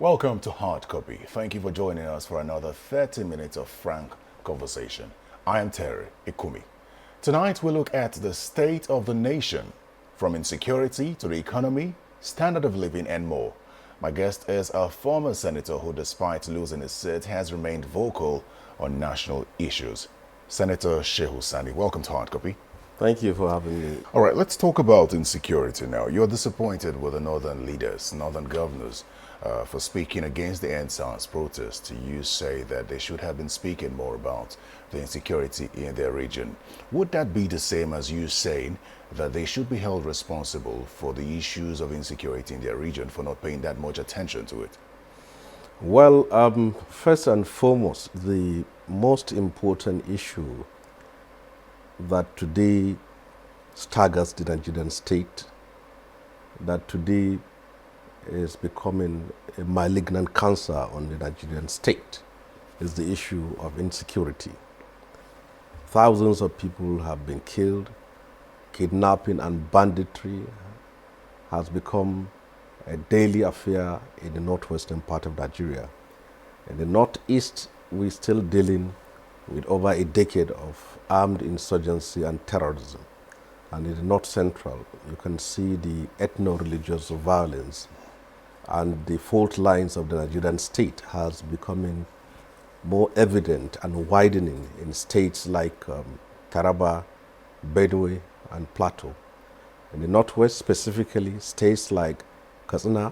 Welcome to Hard Copy. Thank you for joining us for another 30 minutes of frank conversation. I am Terry Ikumi. Tonight we look at the state of the nation, from insecurity to the economy, standard of living and more. My guest is a former senator who, despite losing his seat, has remained vocal on national issues. Senator Shehu Sani, welcome to Hard Copy. Thank you for having me. All right, let's talk about insecurity now. You're disappointed with the northern leaders, northern governors, for speaking against the NSAS protest. You say that they should have been speaking more about the insecurity in their region. Would that be the same as you saying that they should be held responsible for the issues of insecurity in their region for not paying that much attention to it? Well, first and foremost, the most important issue that today staggers the Nigerian state, that today is becoming a malignant cancer on the Nigerian state, is the issue of insecurity. Thousands of people have been killed. Kidnapping and banditry has become a daily affair in the northwestern part of Nigeria. In the northeast, we're still dealing with over a decade of armed insurgency and terrorism. And in the north central, you can see the ethno-religious violence, and the fault lines of the Nigerian state has becoming more evident and widening in states like Taraba, Benue, and Plateau. In the northwest specifically, states like Katsina,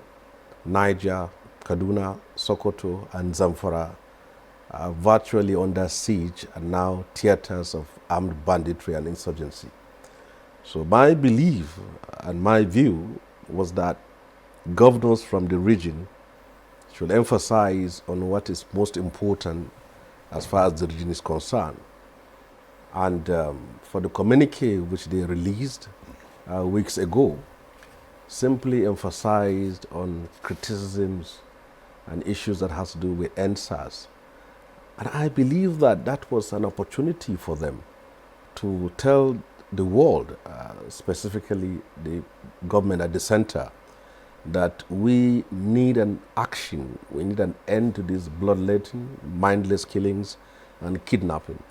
Niger, Kaduna, Sokoto, and Zamfara are virtually under siege and now theaters of armed banditry and insurgency. So my belief and my view was that governors from the region should emphasize on what is most important as far as the region is concerned. And for the communique which they released weeks ago, simply emphasized on criticisms and issues that has to do with NSAS. And I believe that that was an opportunity for them to tell the world, specifically the government at the center, that we need an action, we need an end to these bloodletting, mindless killings, and kidnapping.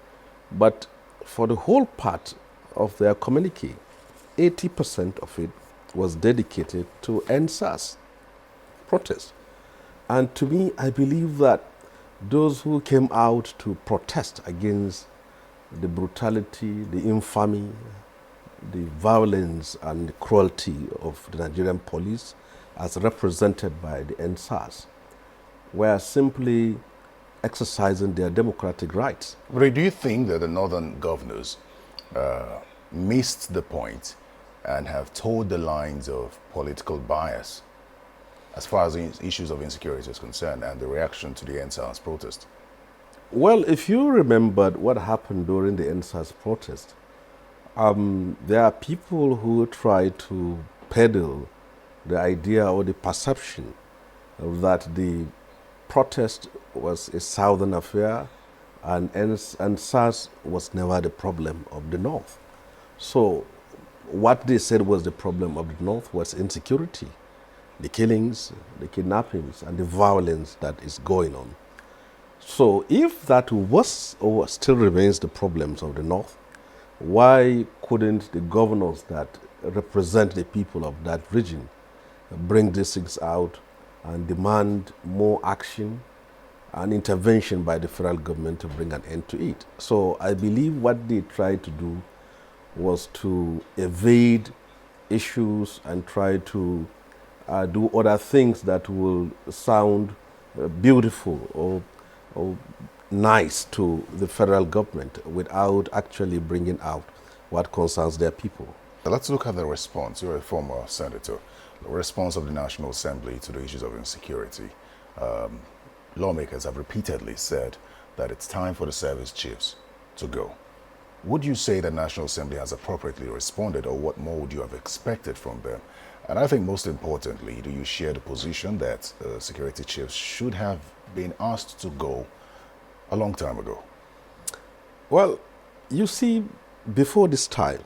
But for the whole part of their communique, 80% of it was dedicated to NSAS protest. And to me, I believe that those who came out to protest against the brutality, the infamy, the violence and the cruelty of the Nigerian police as represented by the NSAS were simply exercising their democratic rights. But do you think that the northern governors missed the point and have toed the lines of political bias as far as the issues of insecurity is concerned and the reaction to the NSAS protest? Well, if you remembered what happened during the NSAS protest, there are people who try to peddle the idea or the perception that the protest was a southern affair and NSAS was never the problem of the north. So what they said was the problem of the north was insecurity, the killings, the kidnappings, and the violence that is going on. So if that was or still remains the problems of the north, why couldn't the governors that represent the people of that region bring these things out and demand more action and intervention by the federal government to bring an end to it? So I believe what they tried to do was to evade issues and try to do other things that will sound beautiful or nice to the federal government without actually bringing out what concerns their people. Let's look at the response. You're a former senator. The response of the National Assembly to the issues of insecurity. Lawmakers have repeatedly said that it's time for the service chiefs to go. Would you say the National Assembly has appropriately responded, or what more would you have expected from them? And I think most importantly, do you share the position that security chiefs should have been asked to go a long time ago? Well, you see, before this time,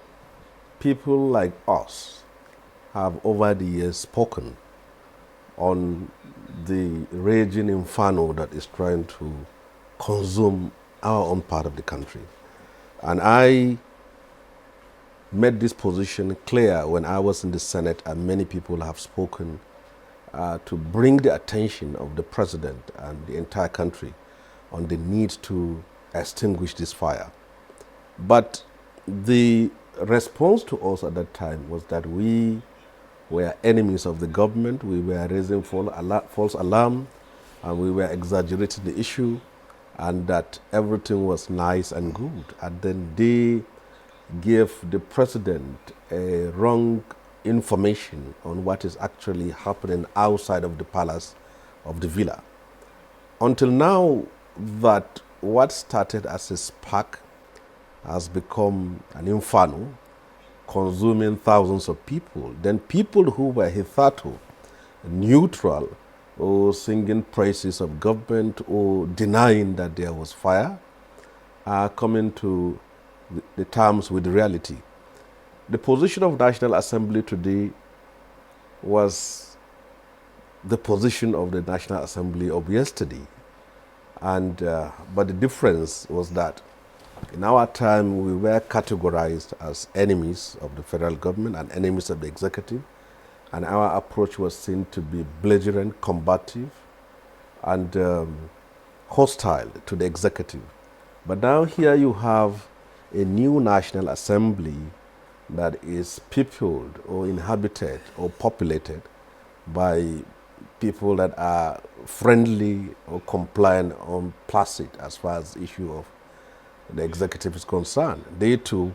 people like us have over the years spoken on the raging inferno that is trying to consume our own part of the country. And I made this position clear when I was in the Senate, and many people have spoken to bring the attention of the president and the entire country on the need to extinguish this fire. But the response to us at that time was that we were enemies of the government, we were raising false alarm, and we were exaggerating the issue, and that everything was nice and good. And then they gave the president a wrong information on what is actually happening outside of the palace of the villa. Until now, that what started as a spark has become an inferno, consuming thousands of people. Then people who were hitherto neutral or singing praises of government or denying that there was fire are coming to the terms with reality. The position of National Assembly today was the position of the National Assembly of yesterday. And but the difference was that in our time we were categorized as enemies of the federal government and enemies of the executive, and our approach was seen to be belligerent, combative, and hostile to the executive. But now here you have a new National Assembly that is peopled or inhabited or populated by people that are friendly or compliant or placid as far as the issue of the executive is concerned. They too,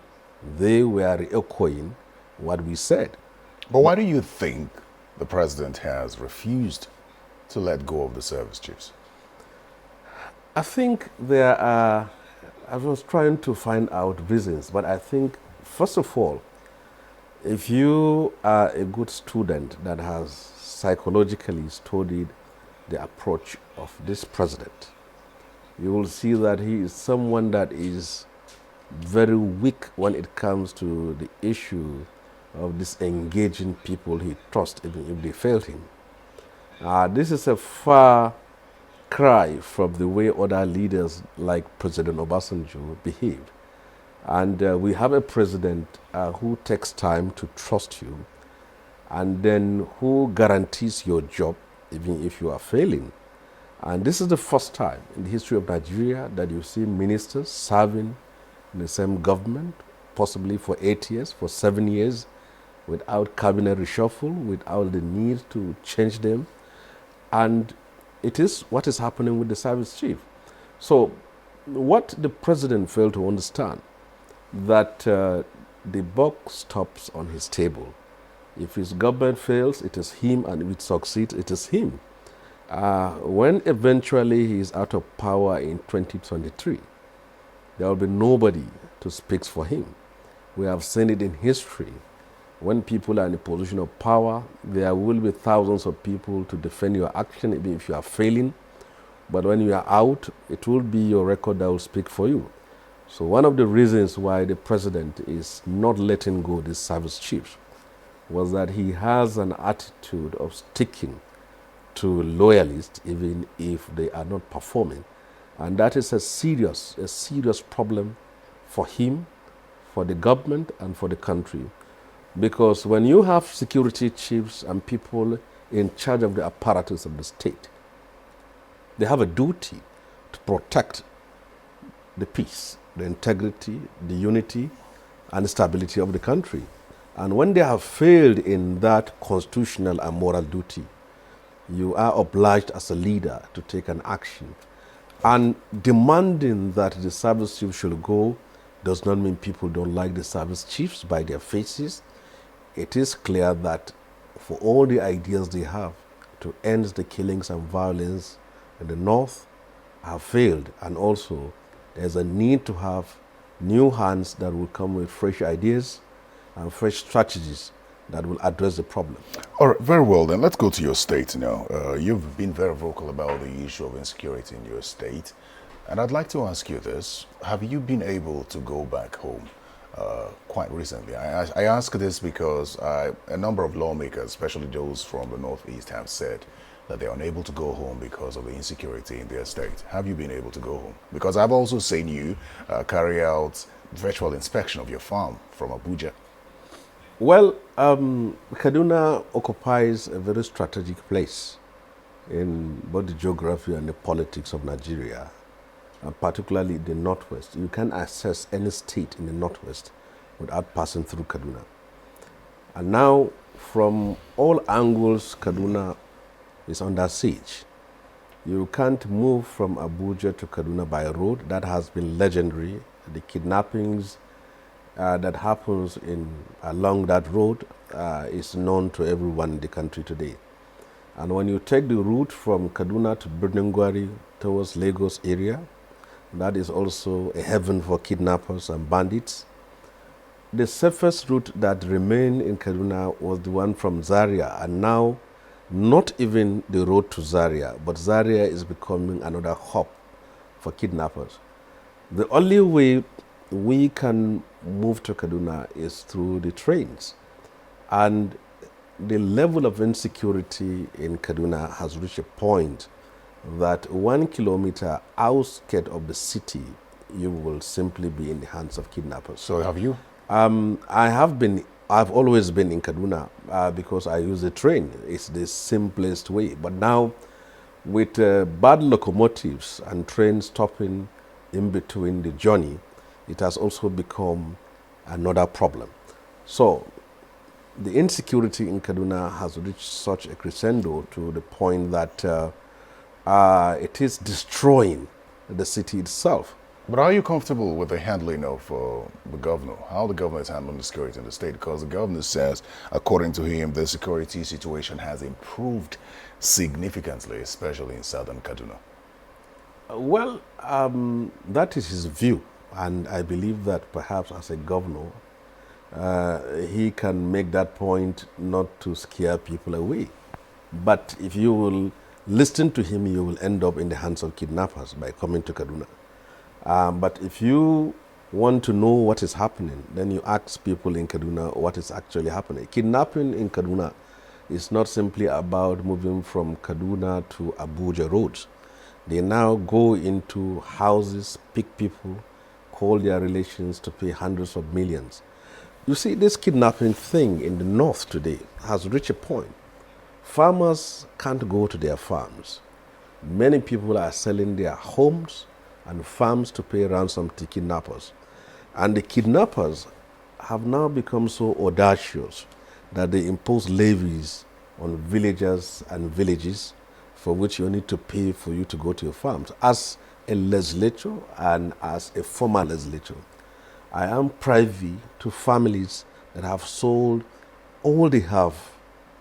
they were echoing what we said. But why do you think the president has refused to let go of the service chiefs? I think there are, I was trying to find out reasons, but I think, first of all, if you are a good student that has psychologically studied the approach of this president, you will see that he is someone that is very weak when it comes to the issue of disengaging people he trusts, even if they failed him. This is a far cry from the way other leaders like President Obasanjo behaved. And we have a president who takes time to trust you, and then who guarantees your job even if you are failing. And this is the first time in the history of Nigeria that you see ministers serving in the same government, possibly for 8 years, for 7 years, without cabinet reshuffle, without the need to change them. And it is what is happening with the service chief. So what the president failed to understand, that the buck stops on his table. If his government fails, it is him, and if it succeeds, it is him. When eventually he is out of power in 2023, there will be nobody to speak for him. We have seen it in history. When people are in a position of power, there will be thousands of people to defend your action, even if you are failing. But when you are out, it will be your record that will speak for you. So one of the reasons why the president is not letting go of these service chiefs was that he has an attitude of sticking to loyalists even if they are not performing. And that is a serious problem for him, for the government, and for the country. Because when you have security chiefs and people in charge of the apparatus of the state, they have a duty to protect the peace, the integrity, the unity, and the stability of the country. And when they have failed in that constitutional and moral duty, you are obliged as a leader to take an action. And demanding that the service chief should go does not mean people don't like the service chiefs by their faces. It is clear that for all the ideas they have to end the killings and violence in the north have failed. And also there's a need to have new hands that will come with fresh ideas and fresh strategies that will address the problem. All right, very well then. Let's go to your state now. You've been very vocal about the issue of insecurity in your state. And I'd like to ask you this. Have you been able to go back home quite recently. I ask this because a number of lawmakers, especially those from the Northeast, have said that they're unable to go home because of the insecurity in their state. Have you been able to go home? Because I've also seen you carry out virtual inspection of your farm from Abuja. Well, Kaduna occupies a very strategic place in both the geography and the politics of Nigeria, particularly the Northwest. You can access any state in the Northwest without passing through Kaduna. And now, from all angles, Kaduna is under siege. You can't move from Abuja to Kaduna by road. That has been legendary. The kidnappings that happens along that road is known to everyone in the country today. And when you take the route from Kaduna to Birnin towards Lagos area, that is also a heaven for kidnappers and bandits. The safest route that remained in Kaduna was the one from Zaria, and now not even the road to Zaria, but Zaria is becoming another hub for kidnappers. The only way we can move to Kaduna is through the trains. And the level of insecurity in Kaduna has reached a point that 1 kilometer outskirts of the city, you will simply be in the hands of kidnappers. So have you? I've always been in Kaduna because I use the train. It's the simplest way. But now, with bad locomotives and trains stopping in between the journey, it has also become another problem. So, the insecurity in Kaduna has reached such a crescendo to the point that it is destroying the city itself. But are you comfortable with the handling of the governor? How the governor is handling the security in the state? Because the governor says, according to him, the security situation has improved significantly, especially in southern Kaduna. Well, that is his view. And I believe that perhaps as a governor, he can make that point not to scare people away. But if you will listen to him, you will end up in the hands of kidnappers by coming to Kaduna. But if you want to know what is happening, then you ask people in Kaduna what is actually happening. Kidnapping in Kaduna is not simply about moving from Kaduna to Abuja roads. They now go into houses, pick people, call their relations to pay hundreds of millions. You see, this kidnapping thing in the north today has reached a point. Farmers can't go to their farms. Many people are selling their homes and farms to pay ransom to kidnappers. And the kidnappers have now become so audacious that they impose levies on villagers and villages for which you need to pay for you to go to your farms. As a legislator and as a former legislator, I am privy to families that have sold all they have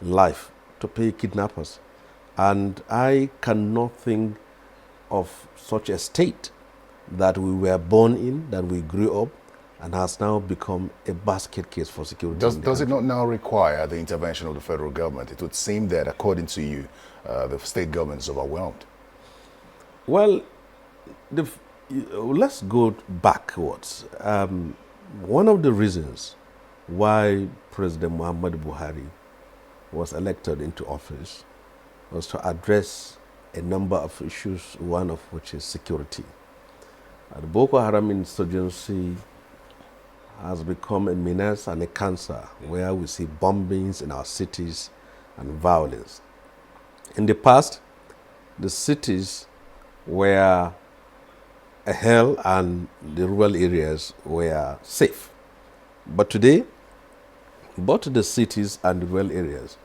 in life to pay kidnappers. And I cannot think of such a state that we were born in, that we grew up, and has now become a basket case for security. Does it not now require the intervention of the federal government? It would seem that, according to you, the state government is overwhelmed. Well, let's go backwards. One of the reasons why President Muhammadu Buhari was elected into office was to address a number of issues, one of which is security. The Boko Haram insurgency has become a menace and a cancer where we see bombings in our cities and violence. In the past, the cities were a hell and the rural areas were safe. But today, both the cities and the rural areas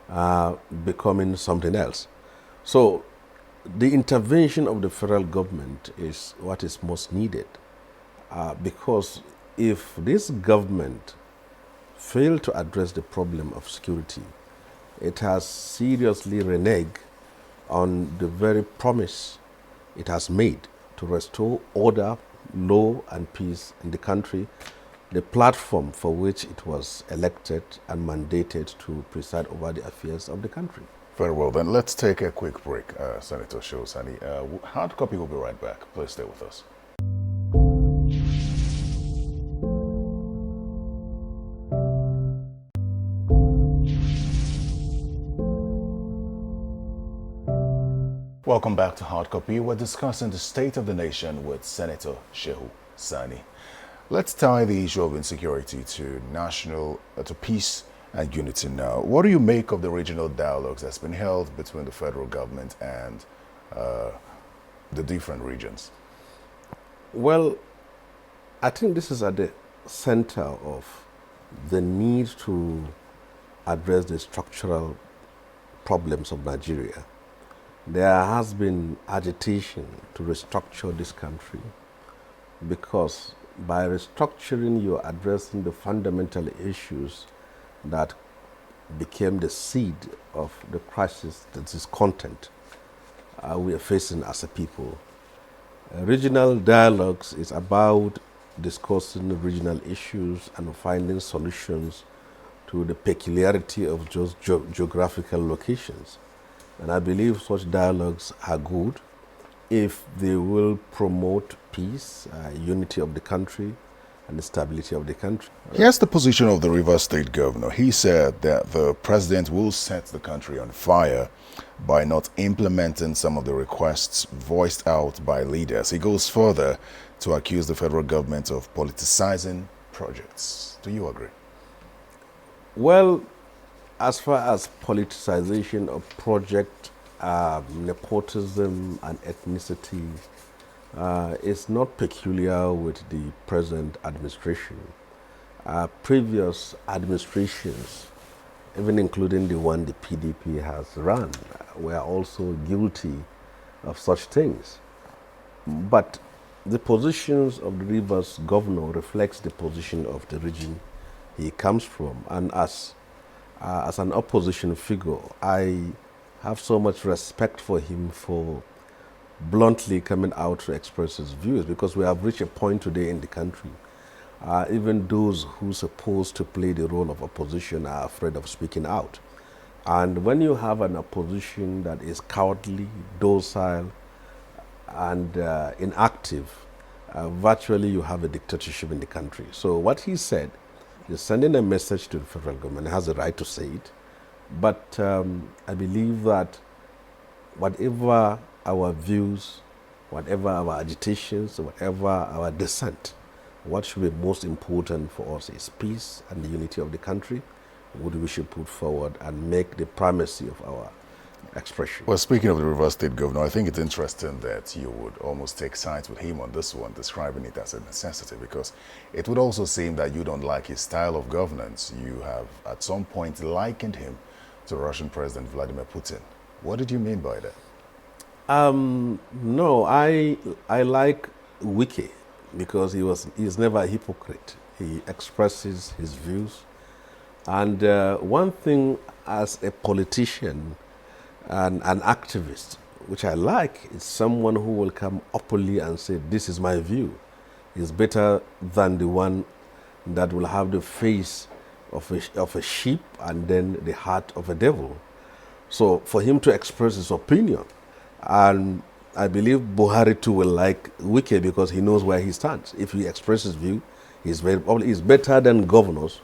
are becoming something else. So the intervention of the federal government is what is most needed, because if this government failed to address the problem of security, it has seriously reneged on the very promise it has made to restore order, law, and peace in the country, the platform for which it was elected and mandated to preside over the affairs of the country. Very well, then let's take a quick break, Senator Shosani. Hard Copy will be right back. Please stay with us. Welcome back to Hard Copy. We're discussing the state of the nation with Senator Shehu Sani. Let's tie the issue of insecurity to to peace and unity now. What do you make of the regional dialogues that's been held between the federal government and the different regions? Well, I think this is at the center of the need to address the structural problems of Nigeria. There has been agitation to restructure this country because by restructuring, you're addressing the fundamental issues that became the seed of the crisis that is content we are facing as a people. Regional dialogues is about discussing regional issues and finding solutions to the peculiarity of just geographical locations. And I believe such dialogues are good if they will promote peace, unity of the country, and the stability of the country. Here's the position of the Rivers State governor. He said that the president will set the country on fire by not implementing some of the requests voiced out by leaders. He goes further to accuse the federal government of politicizing projects. Do you agree? Well, as far as politicization of project, nepotism and ethnicity is not peculiar with the present administration. Previous administrations, even including the one the PDP has run, were also guilty of such things. But the positions of the Rivers governor reflects the position of the region he comes from, and as an opposition figure, I have so much respect for him for bluntly coming out to express his views, because we have reached a point today in the country. Even those who are supposed to play the role of opposition are afraid of speaking out. And when you have an opposition that is cowardly, docile, and inactive, virtually you have a dictatorship in the country. So what he said, he's sending a message to the federal government. He has the right to say it. But I believe that whatever our views, whatever our agitations, whatever our dissent, what should be most important for us is peace and the unity of the country, which we should put forward and make the primacy of our expression. Well, speaking of the Rivers State governor, I think it's interesting that you would almost take sides with him on this one, describing it as a necessity, because it would also seem that you don't like his style of governance. You have at some point likened him to Russian President Vladimir Putin. What did you mean by that? No, I like Wike because he's never a hypocrite. He expresses his views. And one thing as a politician and an activist, which I like, is someone who will come openly and say, this is my view. It's better than the one that will have the face of a sheep and then the heart of a devil. So for him to express his opinion, and I believe Buhari too will like Wike because he knows where he stands. If he expresses view, he's better than governors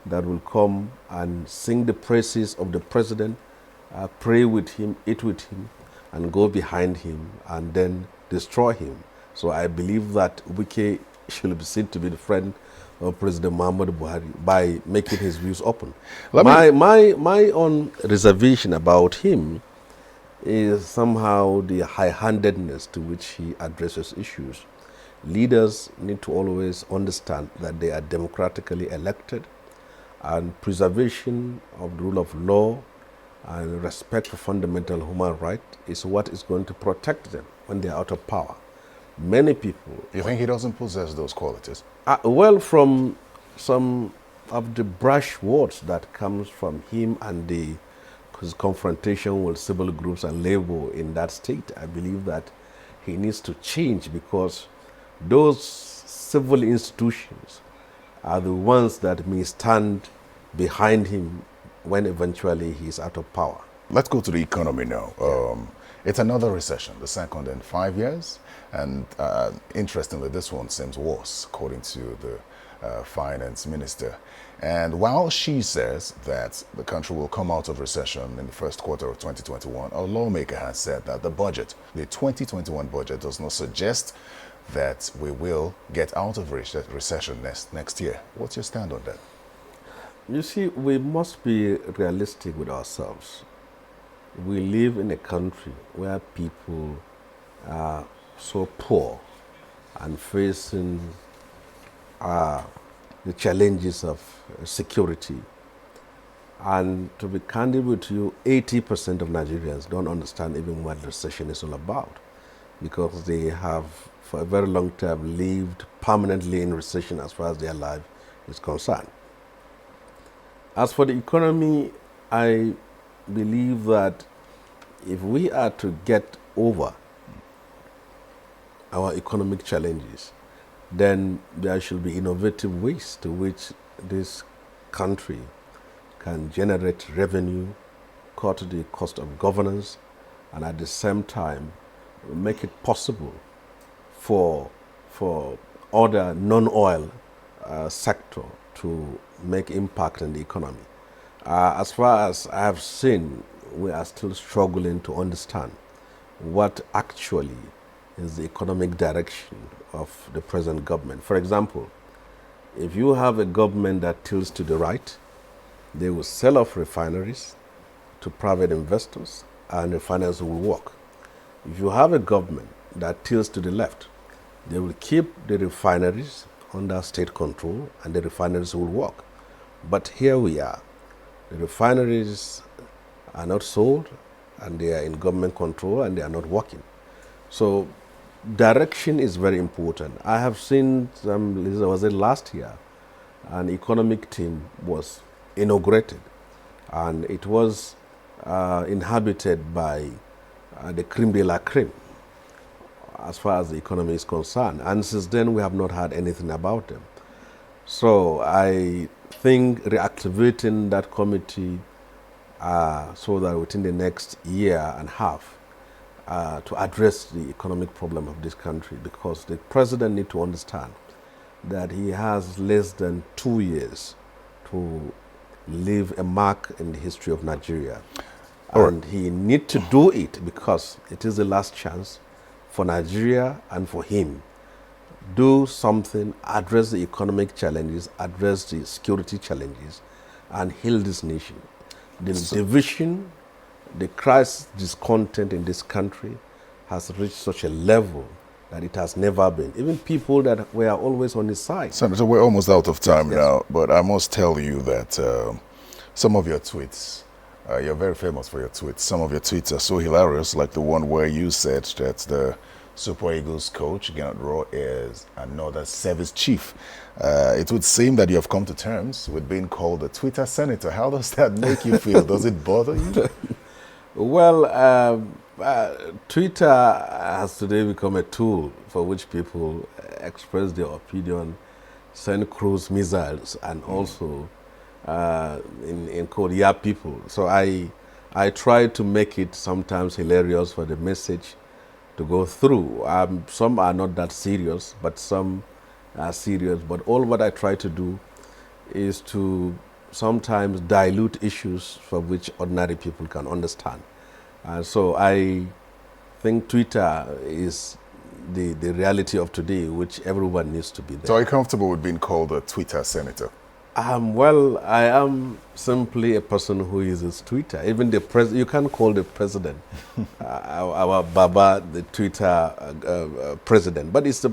that will come and sing the praises of the president, pray with him, eat with him, and go behind him and then destroy him. So I believe that Wike should be seen to be the friend of President Muhammadu Buhari by making his views open. My own reservation about him is somehow the high-handedness to which he addresses issues. Leaders need to always understand that they are democratically elected, and preservation of the rule of law and respect for fundamental human rights is what is going to protect them when they are out of power. Many people... You think he doesn't possess those qualities? Well, from some of the brash words that comes from him and his confrontation with civil groups and labor in that state, I believe that he needs to change, because those civil institutions are the ones that may stand behind him when eventually he's out of power. Let's go to the economy now. It's another recession, the second in 5 years. And interestingly, this one seems worse, according to the finance minister. And while she says that the country will come out of recession in the first quarter of 2021, a lawmaker has said that the 2021 budget, does not suggest that we will get out of recession next year. What's your stand on that? You see, we must be realistic with ourselves. We live in a country where people are so poor and facing the challenges of security. And to be candid with you, 80% of Nigerians don't understand even what recession is all about, because they have for a very long time lived permanently in recession as far as their life is concerned. As for the economy, I believe that if we are to get over our economic challenges, then there should be innovative ways to which this country can generate revenue, cut the cost of governance, and at the same time make it possible for other non-oil sector to make impact in the economy. As far as I have seen, we are still struggling to understand what actually is the economic direction of the present government. For example, if you have a government that tilts to the right, they will sell off refineries to private investors and refineries will work. If you have a government that tilts to the left, they will keep the refineries under state control and the refineries will work. But here we are. The refineries are not sold and they are in government control and they are not working. So direction is very important. I have seen was it last year, an economic team was inaugurated and it was inhabited by the creme de la creme as far as the economy is concerned. And since then, we have not heard anything about them. So I think reactivating that committee so that within the next year and a half to address the economic problem of this country, because the president needs to understand that he has less than 2 years to leave a mark in the history of Nigeria. And he needs to do it because it is the last chance for Nigeria and for him. Do something, address the economic challenges, address the security challenges, and heal this nation. The division, the crisis, discontent in this country has reached such a level that it has never been. Even people that were always on his side. Senator, we're almost out of time now, but I must tell you that some of your tweets, you're very famous for your tweets. Some of your tweets are so hilarious, like the one where you said that the Super Eagles coach, Gernot Rohr, is another service chief. It would seem that you have come to terms with being called the Twitter senator. How does that make you feel? Does it bother you? Well, Twitter has today become a tool for which people express their opinion, send cruise missiles, and also, in code, yap people. So I try to make it sometimes hilarious for the message to go through. Some are not that serious, but some are serious. But all what I try to do is to sometimes dilute issues for which ordinary people can understand. So I think Twitter is the reality of today, which everyone needs to be there. So are you comfortable with being called a Twitter senator? Well, I am simply a person who uses Twitter. Even the president, you can't call the president, our Baba, the Twitter president. But it's a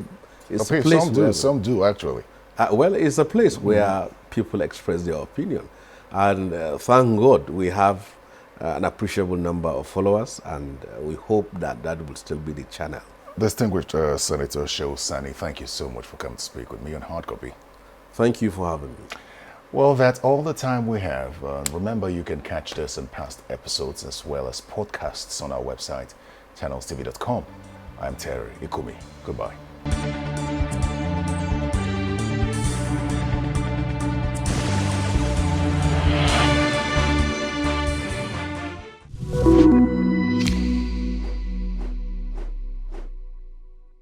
place. Some do actually. Well, it's a place where people express their opinion, and thank God we have an appreciable number of followers, and we hope that that will still be the channel. Distinguished Senator Shehu Sani, thank you so much for coming to speak with me on Hard Copy. Thank you for having me. Well, that's all the time we have. Remember, you can catch this in past episodes as well as podcasts on our website, channelstv.com. I'm Terry Ikumi. Goodbye.